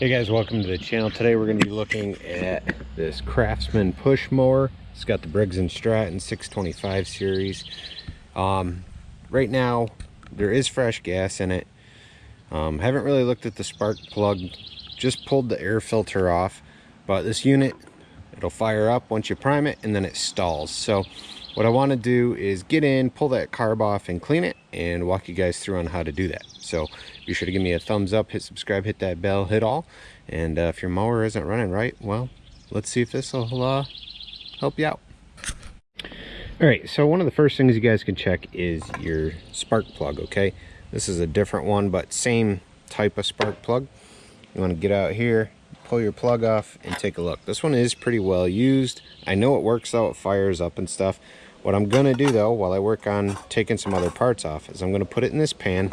Hey guys, welcome to the channel. Today we're going to be looking at this Craftsman push mower. It's got the Briggs & Stratton 625 series. Right now there is fresh gas in it. Haven't really looked at the spark plug, just pulled the air filter off, but this unit, it'll fire up once you prime it and then it stalls. So what I want to do is get in, pull that carb off and clean it, and walk you guys through on how to do that. So be sure to give me a thumbs up, hit subscribe, hit that bell, hit all. And if your mower isn't running right, well, let's see if this will help you out. All right, so one of the first things you guys can check is your spark plug, okay? This is a different one, but same type of spark plug. You want to get out here, pull your plug off, and take a look. This one is pretty well used. I know it works though, it fires up and stuff. What I'm gonna do though, while I work on taking some other parts off, is I'm gonna put it in this pan,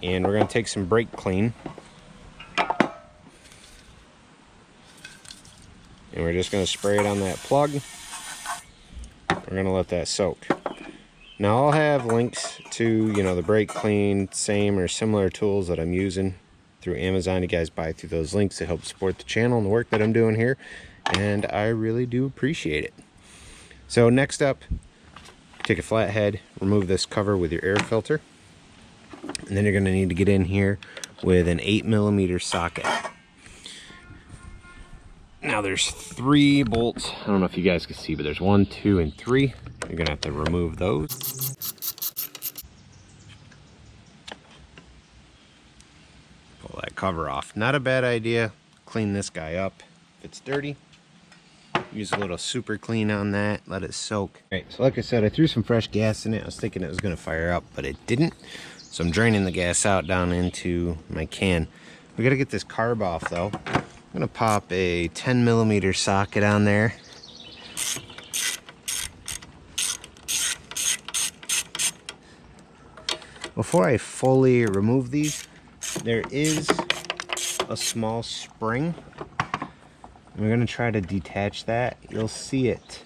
and we're gonna take some brake clean. And we're just gonna spray it on that plug. We're gonna let that soak. Now I'll have links to, the brake clean, same or similar tools that I'm using through Amazon. You guys buy through those links to help support the channel and the work that I'm doing here, and I really do appreciate it. So next up, take a flathead, remove this cover with your air filter, and then you're going to need to get in here with an 8mm socket. Now there's 3 bolts. I don't know if you guys can see, but there's 1, 2, and 3. You're going to have to remove those. Pull that cover off. Not a bad idea. Clean this guy up if it's dirty. Use a little super clean on that, let it soak. All right, so like I said, I threw some fresh gas in it. I was thinking it was going to fire up, but it didn't. So I'm draining the gas out down into my can. We got to get this carb off though. I'm going to pop a 10mm socket on there. Before I fully remove these, there is a small spring. We're going to try to detach that. You'll see it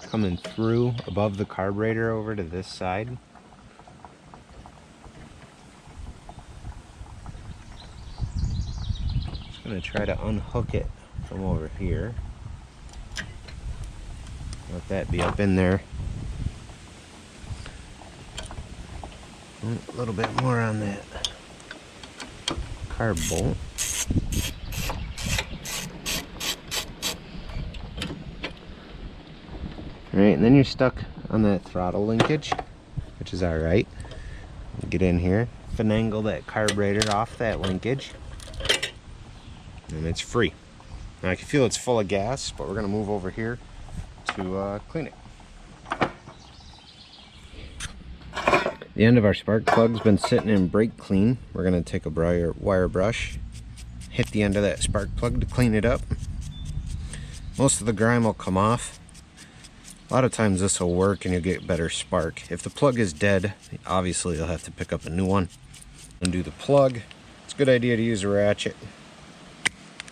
coming through above the carburetor over to this side. Just going to try to unhook it from over here. Let that be up in there. A little bit more on that carb bolt. Alright, and then you're stuck on that throttle linkage, which is alright. Get in here, finagle that carburetor off that linkage, and it's free. Now I can feel it's full of gas, but we're going to move over here to clean it. The end of our spark plug's been sitting in brake clean. We're going to take a wire brush, hit the end of that spark plug to clean it up. Most of the grime will come off. A lot of times this will work and you'll get better spark. If the plug is dead, obviously you'll have to pick up a new one. Undo the plug. It's a good idea to use a ratchet.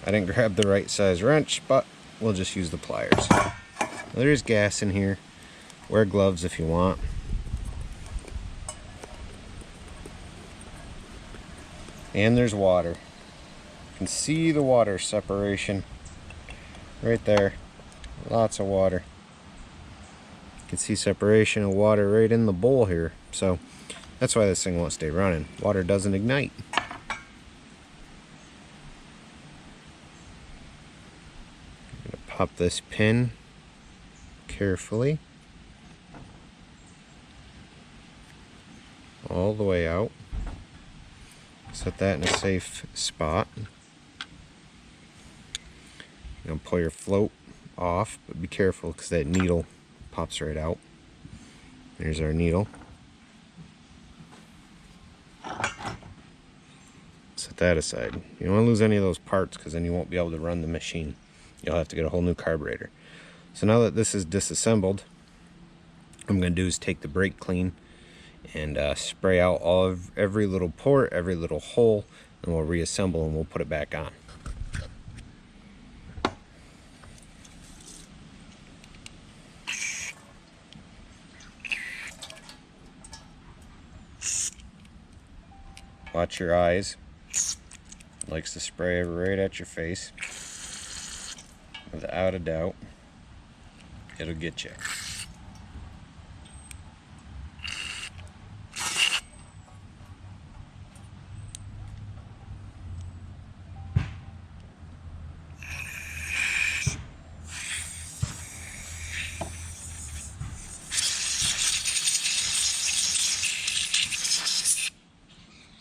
I didn't grab the right size wrench, but we'll just use the pliers. Now, there's gas in here. Wear gloves if you want. And there's water. You can see the water separation right there. Lots of water. You can see separation of water right in the bowl here. So that's why this thing won't stay running. Water doesn't ignite. I'm going to pop this pin carefully all the way out. Set that in a safe spot. You're going to pull your float off, but be careful because that needle pops right out. There's our needle. Set that aside. You don't want to lose any of those parts because then you won't be able to run the machine. You'll have to get a whole new carburetor. So now that this is disassembled, what I'm going to do is take the brake clean and spray out every little port, every little hole, and we'll reassemble and we'll put it back on. Watch your eyes. Likes to spray right at your face. Without a doubt, it'll get you.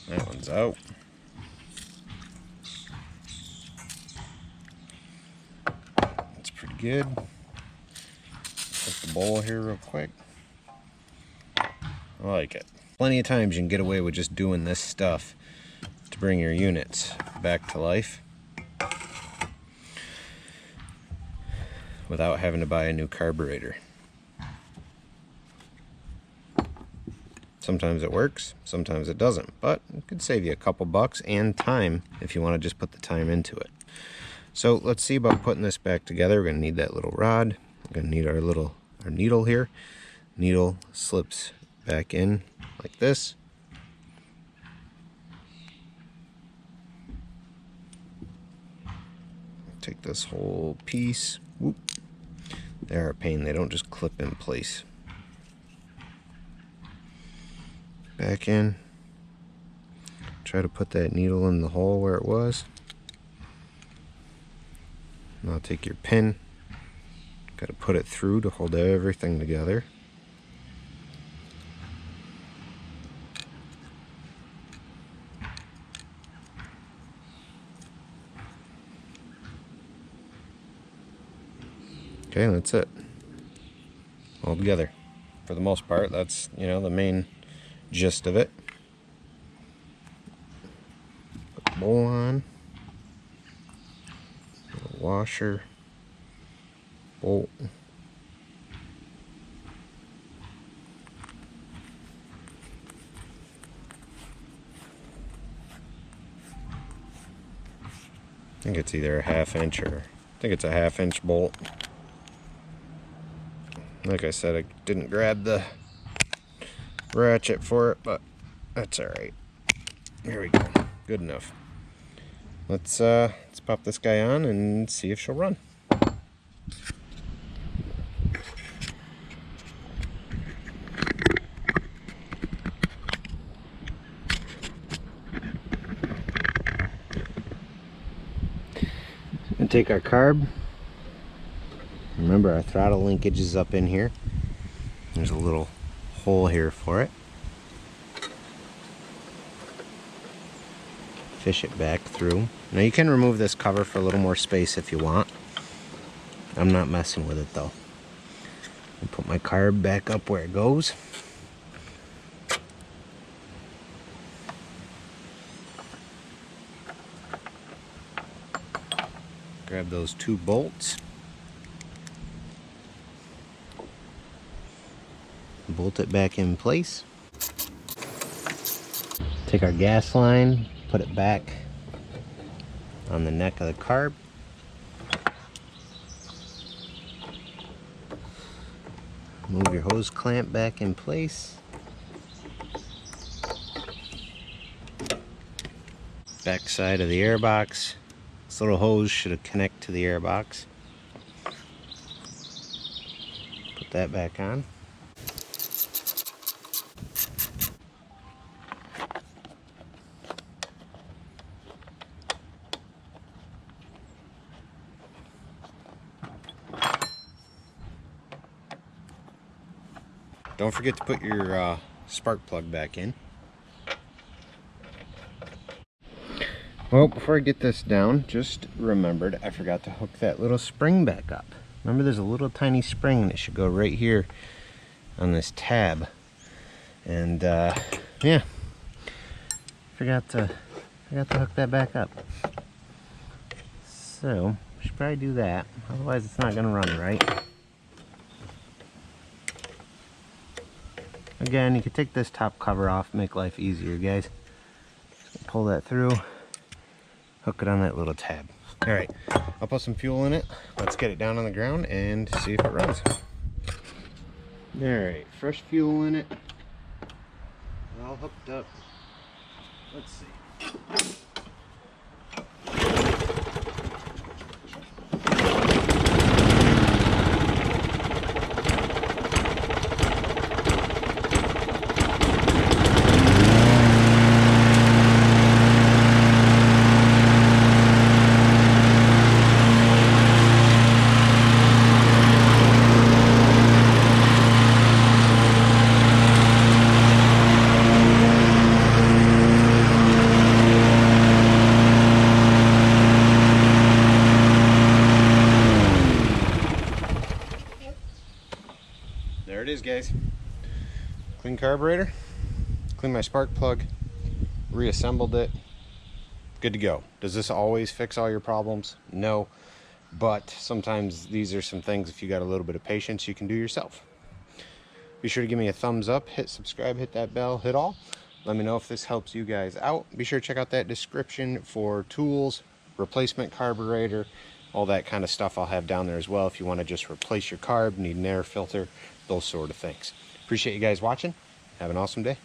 That one's out. That's pretty good. Put the bowl here real quick. I like it. Plenty of times you can get away with just doing this stuff to bring your units back to life without having to buy a new carburetor. Sometimes it works, sometimes it doesn't, but it could save you a couple bucks and time if you want to just put the time into it. So let's see about putting this back together. We're going to need that little rod. We're going to need our needle here. Needle slips back in like this. Take this whole piece. Whoop. They're a pain. They don't just clip in place. Back in. Try to put that needle in the hole where it was. Now take your pin. Got to put it through to hold everything together. Okay, that's it. All together. For the most part, that's, you know, the main gist of it. Put the bowl on. Washer. Bolt. I think it's either a 1/2 inch or I think it's a 1/2 inch bolt. Like I said, I didn't grab the ratchet for it, but that's alright. Here we go. Good enough. Let's pop this guy on and see if she'll run. And take our carb. Remember, our throttle linkage is up in here. There's a little hole here for it. Fish it back through. Now you can remove this cover for a little more space if you want. I'm not messing with it though. I'll put my carb back up where it goes. Grab those 2 bolts. Bolt it back in place. Take our gas line, put it back on the neck of the carb. Move your hose clamp back in place. Back side of the airbox. This little hose should connect to the airbox. Put that back on. Don't forget to put your spark plug back in. Well, before I get this down, just remembered I forgot to hook that little spring back up. Remember, there's a little tiny spring and it should go right here on this tab. And yeah, forgot to hook that back up. So I should probably do that. Otherwise, it's not gonna run right. Again, you can take this top cover off, make life easier, guys. Just pull that through, hook it on that little tab. All right, I'll put some fuel in it. Let's get it down on the ground and see if it runs. All right, fresh fuel in it. All hooked up. Let's see. guys. Clean carburetor, clean my spark plug, reassembled it, good to go. Does this always fix all your problems? No, but sometimes these are some things, if you got a little bit of patience, you can do yourself. Be sure to give me a thumbs up, hit subscribe, hit that bell, hit all. Let me know if this helps you guys out. Be sure to check out that description for tools, replacement carburetor, all that kind of stuff I'll have down there as well if you want to just replace your carb, need an air filter, those sort of things. Appreciate you guys watching. Have an awesome day.